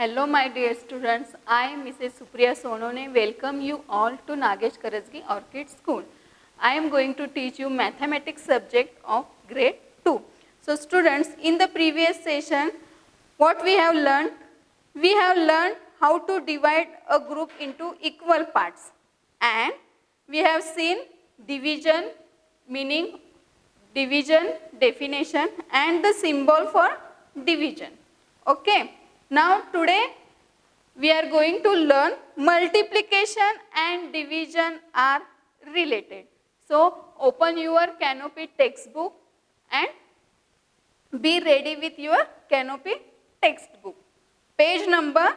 Hello my dear students, I am Mrs. Supriya Sonone. Welcome you all to Nagesh Karajgi Orchid School. I am going to teach you mathematics subject of grade 2. So students, in the previous session, what we have learned? We have learned how to divide a group into equal parts, and we have seen division, meaning division, definition and the symbol for division. Okay. Now today we are going to learn multiplication and division are related. So open your Canopy textbook and be ready with your Canopy textbook. Page number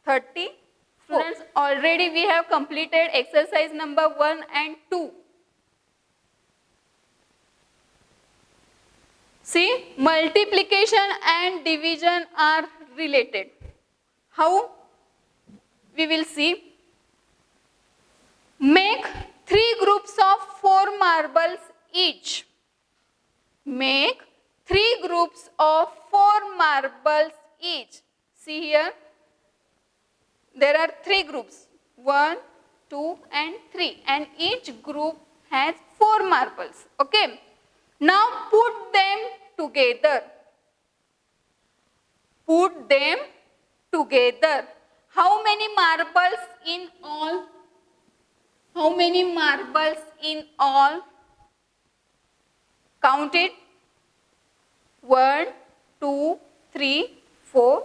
30. Students, already we have completed exercise number 1 and 2. See, multiplication and division are related. How? We will see. Make 3 groups of 4 marbles each. Make 3 groups of 4 marbles each. See here. There are 3 groups. 1, 2 and 3. And each group has 4 marbles. Okay. Now put them together. Put them together. How many marbles in all? How many marbles in all? Count it. 1, 2, 3, 4,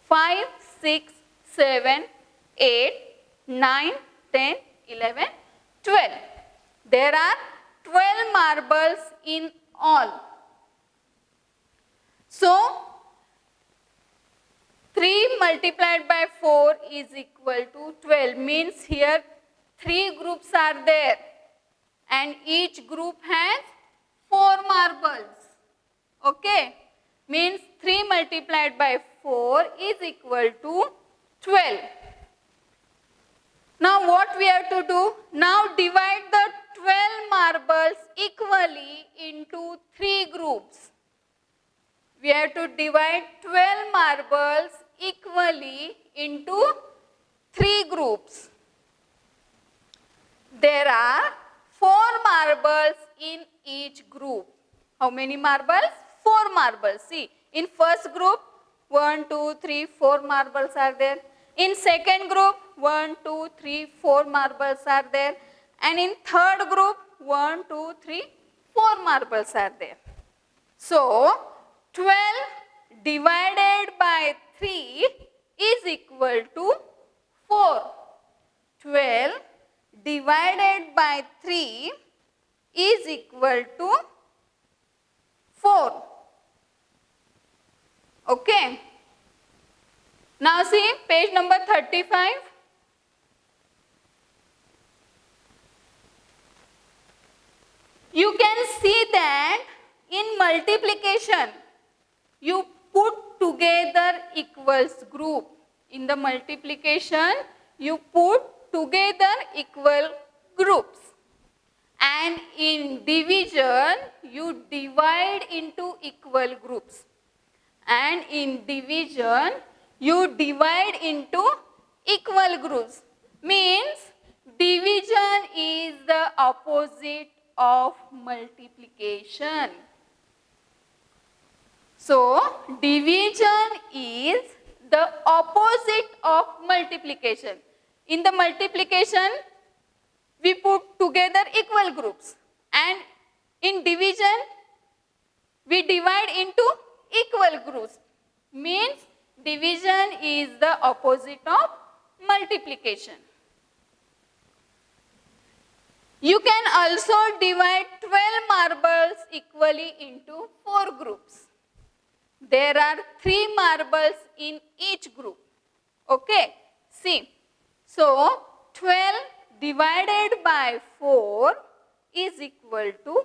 5, 6, 7, 8, 9, 10, 11, 12. There are 12 marbles in all. So, 3 multiplied by 4 is equal to 12. Means here 3 groups are there and each group has 4 marbles. Okay. Means 3 multiplied by 4 is equal to 12. Now what we have to do? Now divide the 12 marbles equally into 3 groups. We have to divide 12 marbles equally into 3 groups. There are 4 marbles in each group. How many marbles? 4 marbles. See, in first group, 1, 2, 3, 4 marbles are there. In second group, 1, 2, 3, 4 marbles are there. And in third group, 1, 2, 3, 4 marbles are there. So, 12 divided by 3 is equal to 4. 12 divided by 3 is equal to 4. Okay. Now see page number 35. You can see that in multiplication, you put together equals group. In the multiplication, you put together equal groups. And in division, you divide into equal groups. And in division, you divide into equal groups. Means division is the opposite of multiplication. So, division is the opposite of multiplication. In the multiplication, we put together equal groups. And in division, we divide into equal groups. Means division is the opposite of multiplication. You can also divide 12 marbles equally into 4 groups. There are 3 marbles in each group. Okay. See. So, 12 divided by 4 is equal to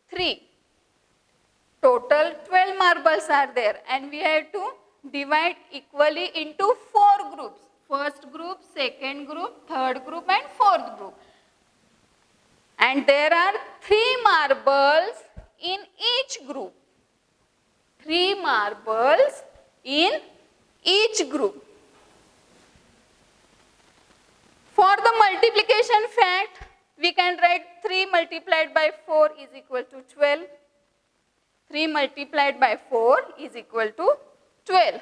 3. Total 12 marbles are there and we have to divide equally into 4 groups. First group, second group, third group and fourth group. And there are 3 marbles in each group. 3 marbles in each group. For the multiplication fact, we can write 3 multiplied by 4 is equal to 12. 3 multiplied by 4 is equal to 12.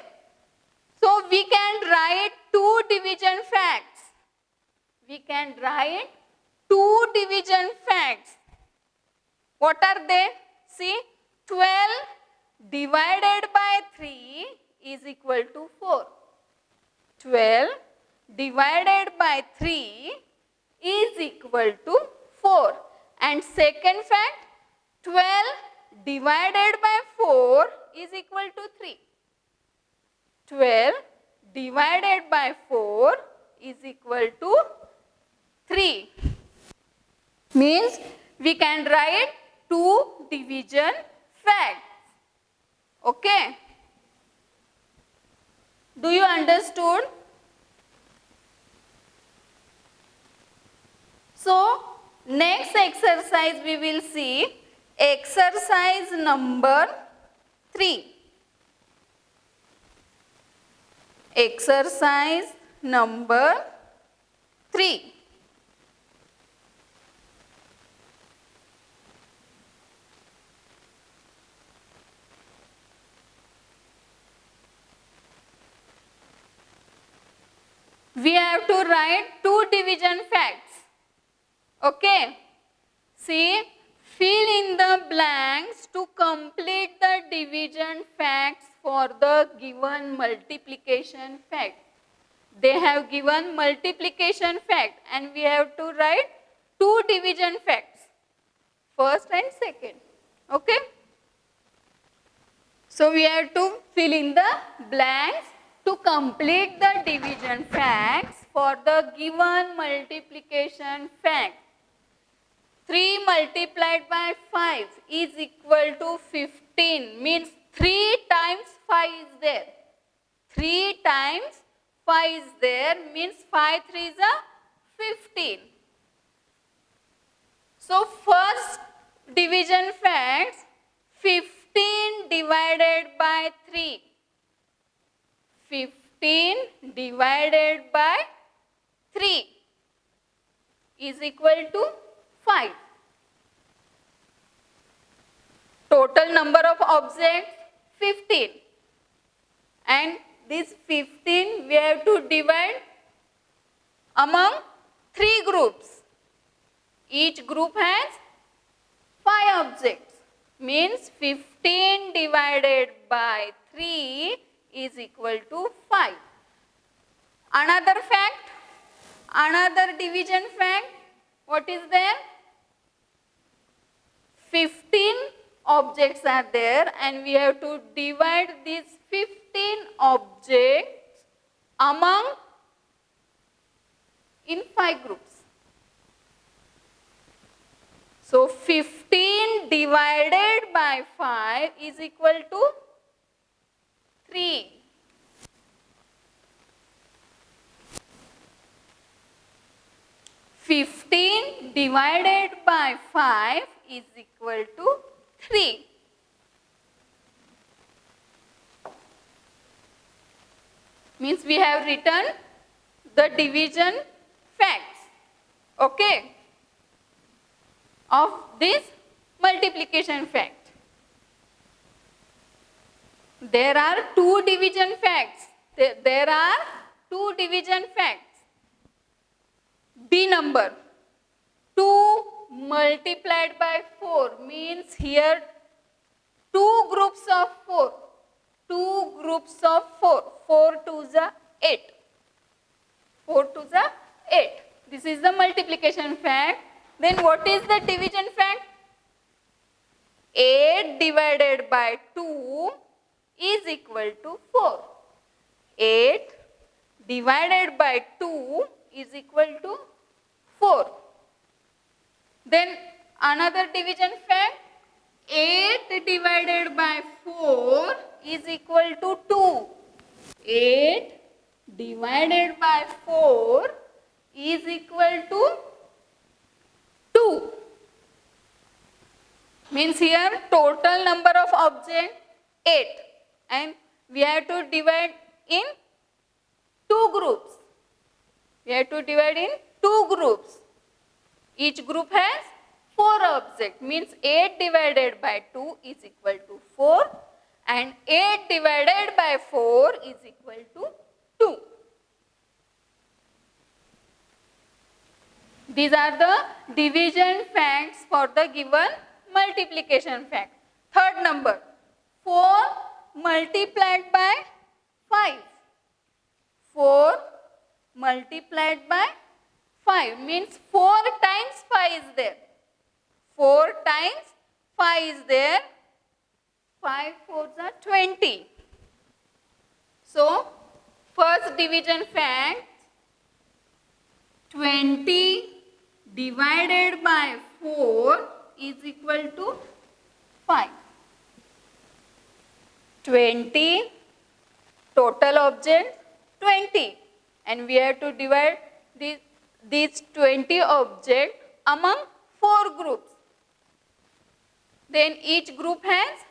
So we can write two division facts. We can write two division facts. What are they? See, 12 divided by 3 is equal to 4. 12 divided by 3 is equal to 4. And second fact, 12 divided by 4 is equal to 3. 12 divided by 4 is equal to 3. Means we can write two division facts. Okay. Do you understood? So, next exercise we will see exercise number 3. Exercise number 3. We have to write two division facts. Okay. See, fill in the blanks to complete the division facts for the given multiplication fact. They have given multiplication fact and we have to write two division facts, first and second. Okay. So we have to fill in the blanks to complete the division facts for the given multiplication fact. 3 multiplied by 5 is equal to 15, means 3 times 5 is there. 3 times 5 is there, means 5 3 is a 15. So first division facts, 15 divided by 3. 15 divided by 3 is equal to 5. Total number of objects 15. And this 15 we have to divide among 3 groups. Each group has 5 objects. Means 15 divided by 3 is equal to 5. Another fact, another division fact, what is there? 15 objects are there and we have to divide these 15 objects among in 5 groups. So 15 divided by 5 is equal to 3. Fifteen divided by 5 is equal to 3. Means we have written the division facts, okay, of this multiplication fact. There are two division facts. There are two division facts. B number 2 multiplied by 4 means here two groups of 4. 2 groups of 4. 4 2s are 8. 4 2s are 8. This is the multiplication fact. Then what is the division fact? 8 divided by 2 is equal to 4. 8 divided by 2 is equal to 4. Then another division fact, 8 divided by 4 is equal to 2. 8 divided by 4 is equal to 2. Means here total number of objects 8 and we have to divide in 2 groups. We have to divide in two groups. Each group has 4 objects, means 8 divided by 2 is equal to 4 and 8 divided by 4 is equal to 2. These are the division facts for the given multiplication fact. Third number, 4 multiplied by 5. 4 multiplied by 5 means 4 times 5 is there. 4 times 5 is there. 5 fours are 20. So, first division fact, 20 divided by 4 is equal to 5. 20 total objects 20 and we have to divide these 20 objects among 4 groups. Then each group has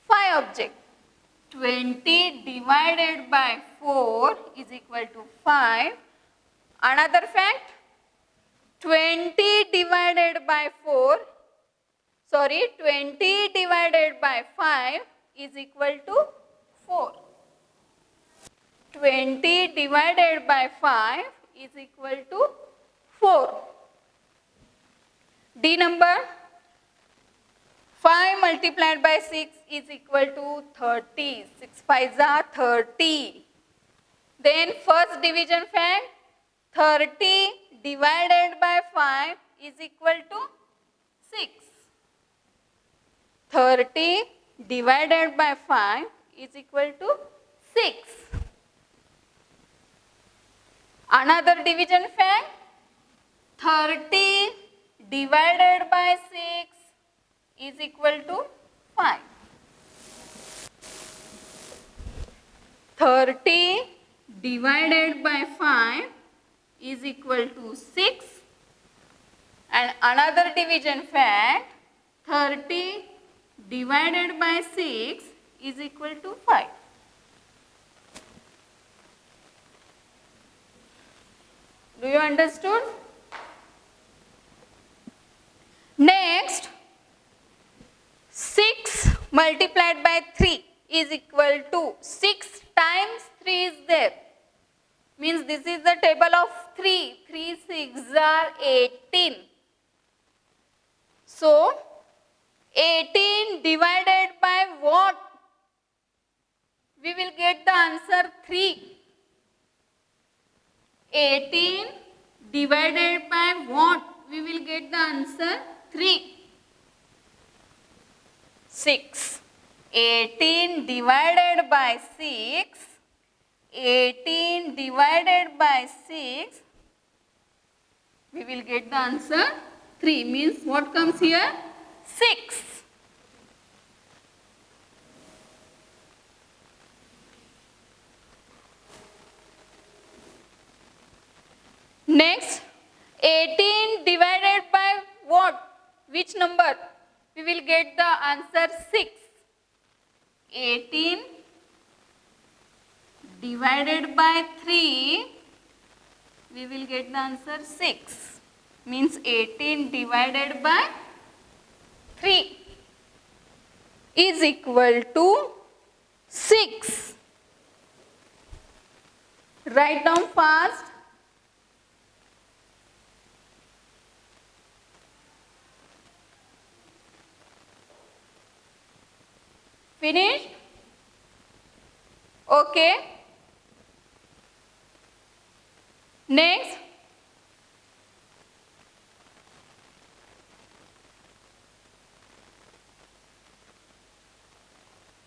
5 objects. 20 divided by 4 is equal to 5. Another fact, 20 divided by 5 is equal to 4. 20 divided by 5 is equal to 4. D number, 5 multiplied by 6 is equal to 30. 6 5s are 30. Then first division fact, 30 divided by 5 is equal to 6. 30 divided by 5 is equal to 6. Another division fact, 30 divided by 6 is equal to 5. 30 divided by 5 is equal to 6. And another division fact, 30 divided by 6 is equal to 5. Do you understood? Next, 6 multiplied by 3 is equal to 6 times 3 is there. Means this is the table of 3. 3 6s are 18. So, 18 divided by what? We will get the answer 3. 18 divided by what? We will get the answer 3. 6. 18 divided by 6. 18 divided by 6. We will get the answer 3. Means what comes here? 6. Next, 18 divided by what? Which number? We will get the answer 6. 18 divided by 3, we will get the answer 6. Means 18 divided by 3 is equal to 6. Write down fast. Finished? Okay. Next.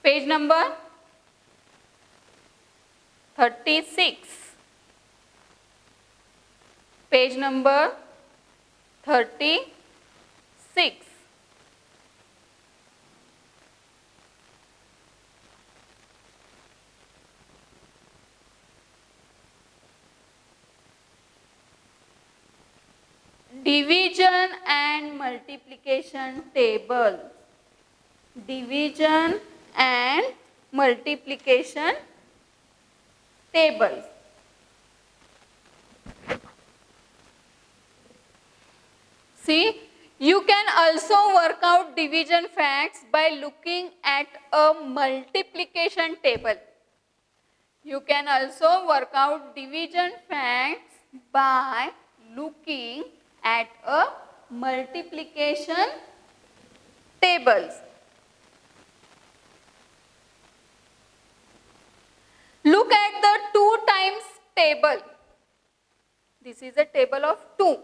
Page number 36. Page number 36. Division and multiplication table. Division and multiplication tables. See, you can also work out division facts by looking at a multiplication table. You can also work out division facts by looking at a multiplication tables. Look at the 2 times table. This is a table of 2.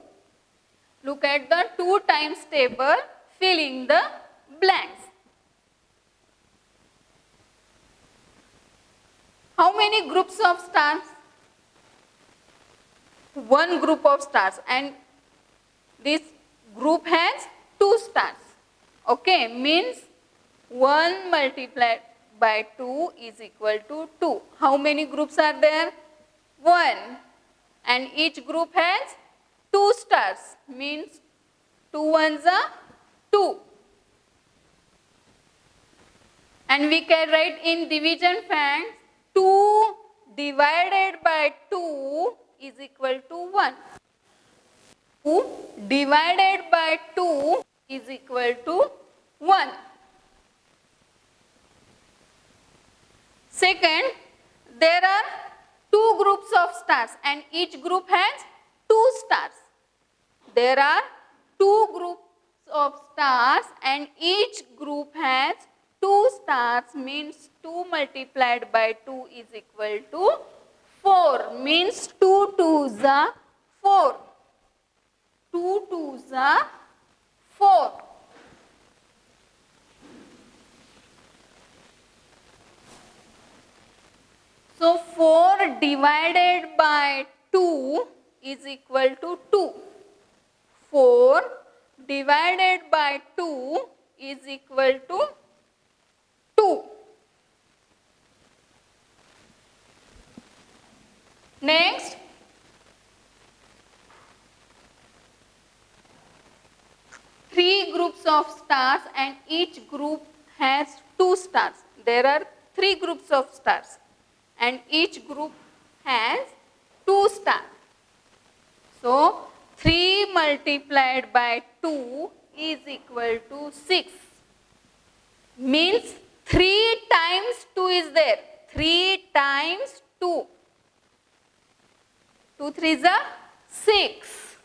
Look at the 2 times table, fill in the blanks. How many groups of stars? One group of stars, and this group has 2 stars. Okay, means 1 multiplied by 2 is equal to 2. How many groups are there? 1. And each group has 2 stars, means 2 ones are 2. And we can write in division facts 2 divided by 2 is equal to 1. 2 divided by 2 is equal to 1. Second, there are 2 groups of stars and each group has 2 stars. There are 2 groups of stars and each group has 2 stars, means 2 multiplied by 2 is equal to 4, means 2 2s are 4. 2 2s are 4. So 4 divided by 2 is equal to 2. 4 divided by 2 is equal to 2. Next, three groups of stars and each group has 2 stars. There are 3 groups of stars and each group has 2 stars. So 3 multiplied by 2 is equal to 6. Means 3 times 2 is there. 3 times 2. 2 3s are 6.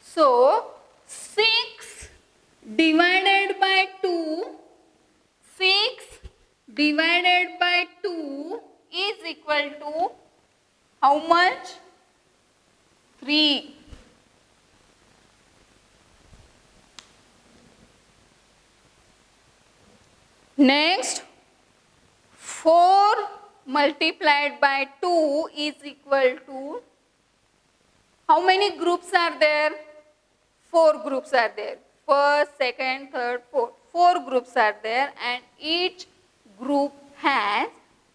So 6 divided by 2. 6 divided by 2 is equal to how much? 3. Next, 4 multiplied by 2 is equal to, how many groups are there? 4 groups are there. First, second, third, fourth. 4 groups are there and each group has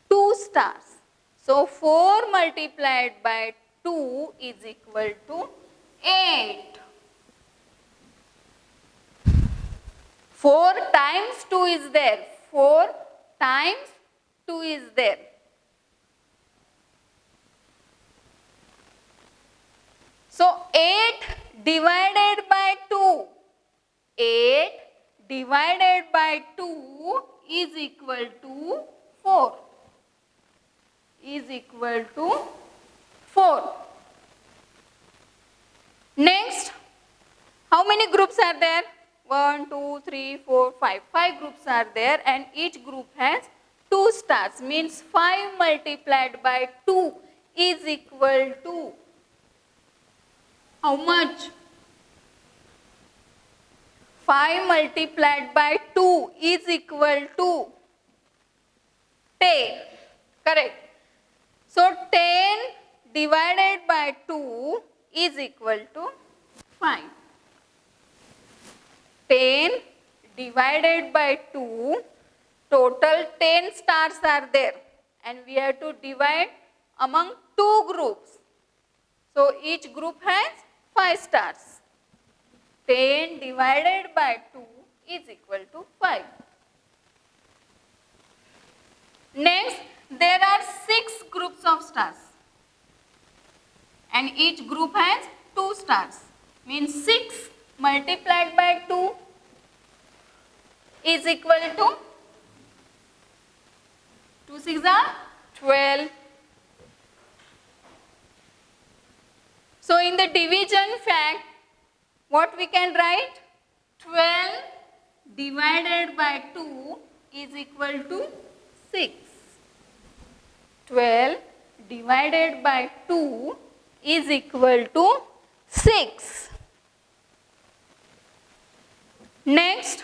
2 stars. So 4 multiplied by 2 is equal to 8. 4 times 2 is there. 4 times 2 is there. So 8 divided by 2. 8 divided by 2 is equal to 4. Is equal to 4. Next, how many groups are there? 1, 2, 3, 4, 5. 5 groups are there and each group has 2 stars. Means 5 multiplied by 2 is equal to how much? 5 multiplied by 2 is equal to 10. Correct. So 10 divided by 2 is equal to 5. 10 divided by 2, total 10 stars are there and we have to divide among 2 groups. So each group has 5 stars. 10 divided by 2 is equal to 5. Next, there are 6 groups of stars and each group has 2 stars. Means 6 multiplied by 2 is equal to 2 6 are 12. So in the division fact, what we can write? 12 divided by 2 is equal to 6. 12 divided by 2 is equal to 6. Next,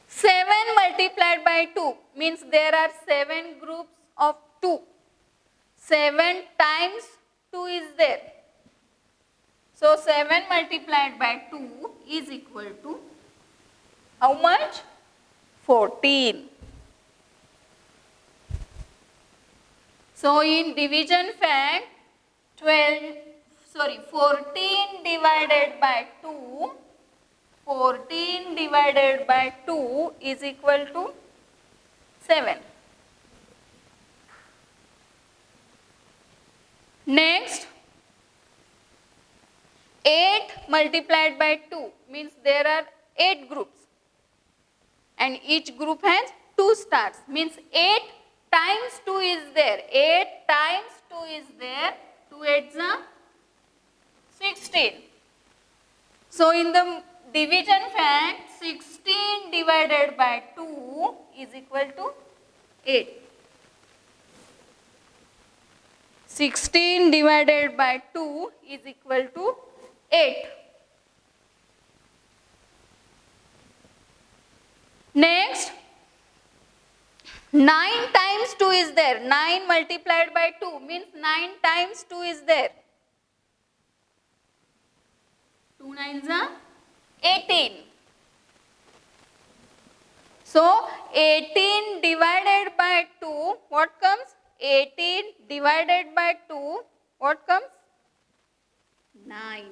7 multiplied by 2 means there are 7 groups of 2. 7 times 2 is there. So 7 multiplied by 2 is equal to how much? 14. So in division fact, 14 divided by 2, 14 divided by 2 is equal to 7. Next, 8 multiplied by 2 means there are 8 groups and each group has 2 stars, means 8 times 2 is there. 8 times 2 is there. 2 8s are 16. So in the division fact, 16 divided by 2 is equal to 8. 16 divided by 2 is equal to 8. Next, 9 times 2 is there. 9 multiplied by 2 means 9 times 2 is there. 2 9s are 18. So 18 divided by 2, what comes? 18 divided by 2, what comes? 9.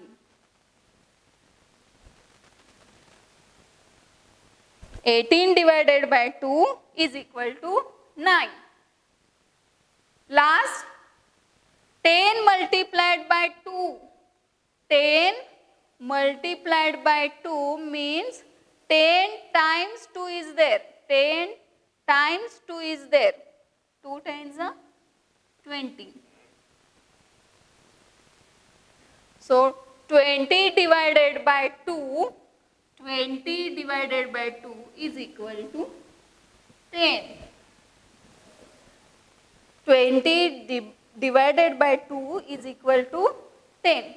Eighteen divided by 2 is equal to 9. Last, 10 multiplied by 2. 10 multiplied by 2 means 10 times 2 is there. 10 times 2 is there. 2 times are 20. So 20 divided by 2, 20 divided by 2 is equal to 10. 20 divided by 2 is equal to 10.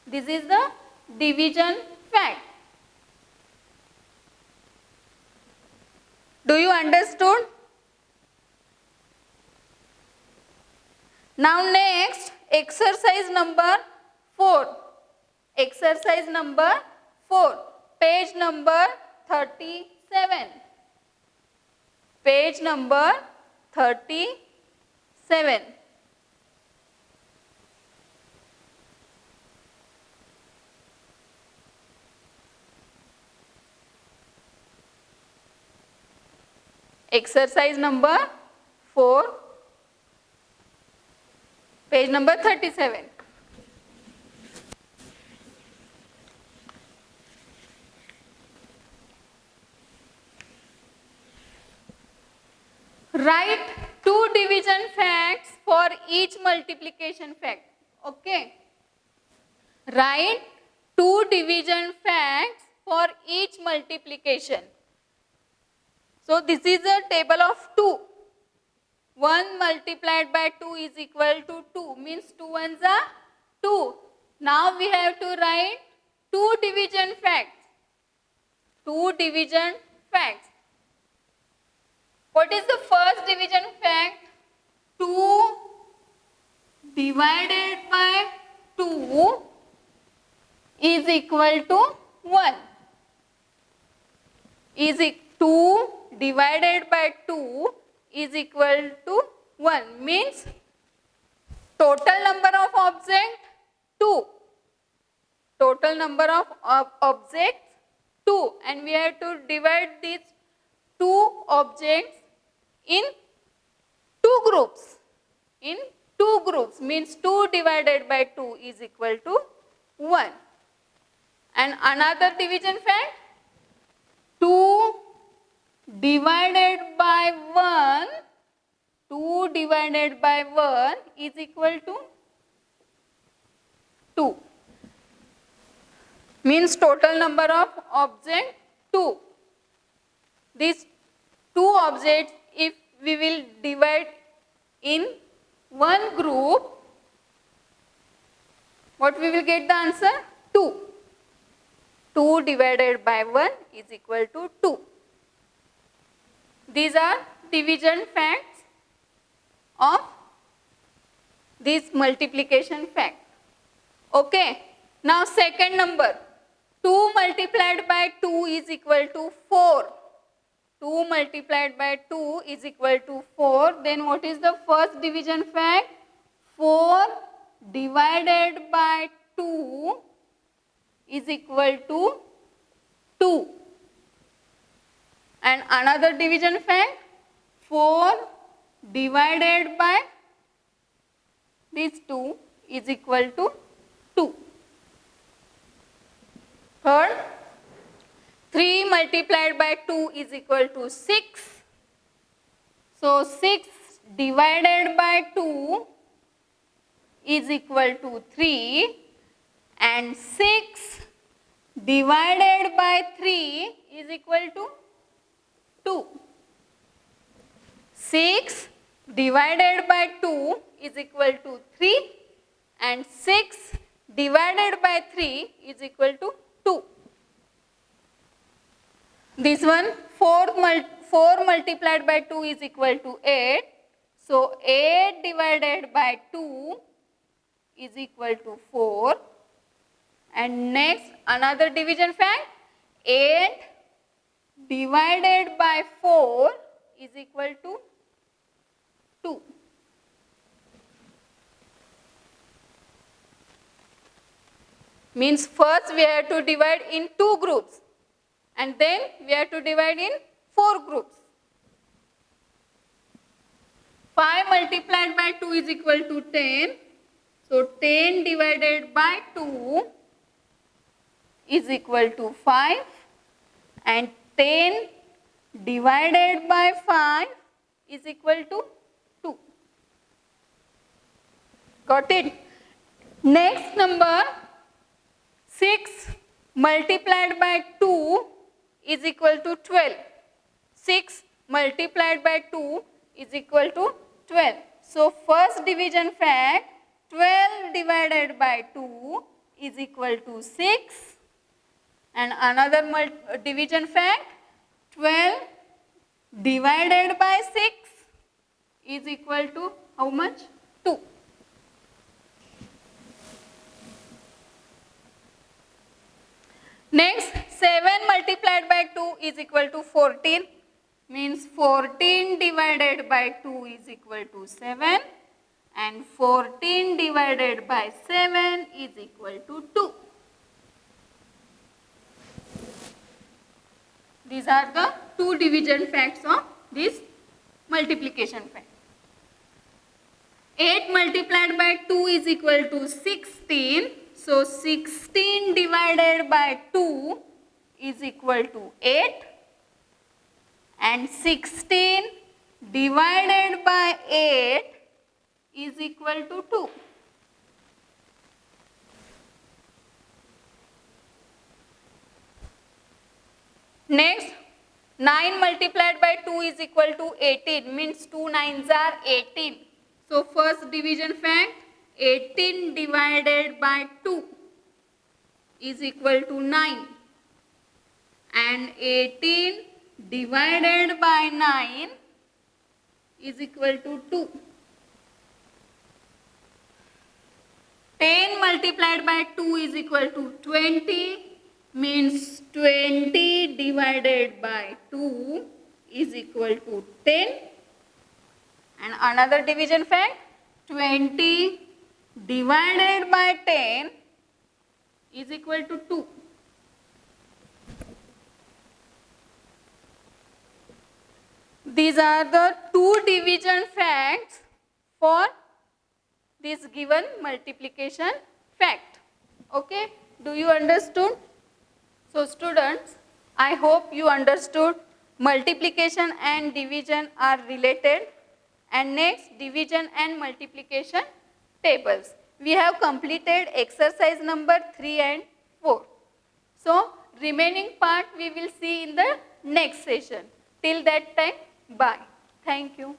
This is the division fact. Do you understood? Now next, exercise number 4. Exercise number 4. Page number 37. Page number 37. Exercise number 4, page number 37. Write 2 division facts for each multiplication fact. Okay. Write 2 division facts for each multiplication. So this is a table of 2. 1 multiplied by 2 is equal to 2, means 2 ones are 2. Now we have to write 2 division facts. 2 division facts. What is the first division fact? 2 divided by 2 is equal to 1. 2 divided by 2 is equal to 1, means total number of objects 2. Total number of objects 2, and we have to divide these 2 objects in 2 groups. In 2 groups means 2 divided by 2 is equal to 1. And another division fact, 2 divided by 1, 2 divided by 1 is equal to 2. Means total number of objects 2. These 2 objects, if we will divide in one group, what we will get the answer? 2. 2 divided by 1 is equal to 2. These are division facts of this multiplication fact. Okay. Now second number, 2 multiplied by 2 is equal to 4. 2 multiplied by 2 is equal to 4. Then what is the first division fact? 4 divided by 2 is equal to 2. And another division fact, 4 divided by this 2 is equal to 2. Third, 3 multiplied by 2 is equal to 6. So 6 divided by 2 is equal to 3, and 6 divided by 3 is equal to 2. 6 divided by 2 is equal to 3, and 6 divided by 3 is equal to 2. This one, 4 multiplied by 2 is equal to 8. So 8 divided by 2 is equal to 4. And next, another division fact, 8 divided by 4 is equal to 2. Means first we have to divide in 2 groups, and then we have to divide in 4 groups. 5 multiplied by 2 is equal to 10. So 10 divided by 2 is equal to 5, and 10 divided by 5 is equal to 2. Got it? Next number, 6 multiplied by 2 is equal to 12. 6 multiplied by 2 is equal to 12. So first division fact, 12 divided by 2 is equal to 6. And another division fact, 12 divided by 6 is equal to how much? 2. Next, 7 multiplied by 2 is equal to 14. Means 14 divided by 2 is equal to 7. And 14 divided by 7 is equal to 2. These are the 2 division facts of this multiplication fact. 8 multiplied by 2 is equal to 16. So 16 divided by 2 is equal to 8. And 16 divided by 8 is equal to 2. Next, 9 multiplied by 2 is equal to 18. Means 2 9s are 18. So first division fact, 18 divided by 2 is equal to 9. And 18 divided by 9 is equal to 2. 10 multiplied by 2 is equal to 20. Means 20 divided by 2 is equal to 10. And another division fact, 20 divided by 10 is equal to 2. These are the 2 division facts for this given multiplication fact. Okay, do you understood? So students, I hope you understood multiplication and division are related, and next division and multiplication tables. We have completed exercise number 3 and 4. So remaining part we will see in the next session. Till that time, bye. Thank you.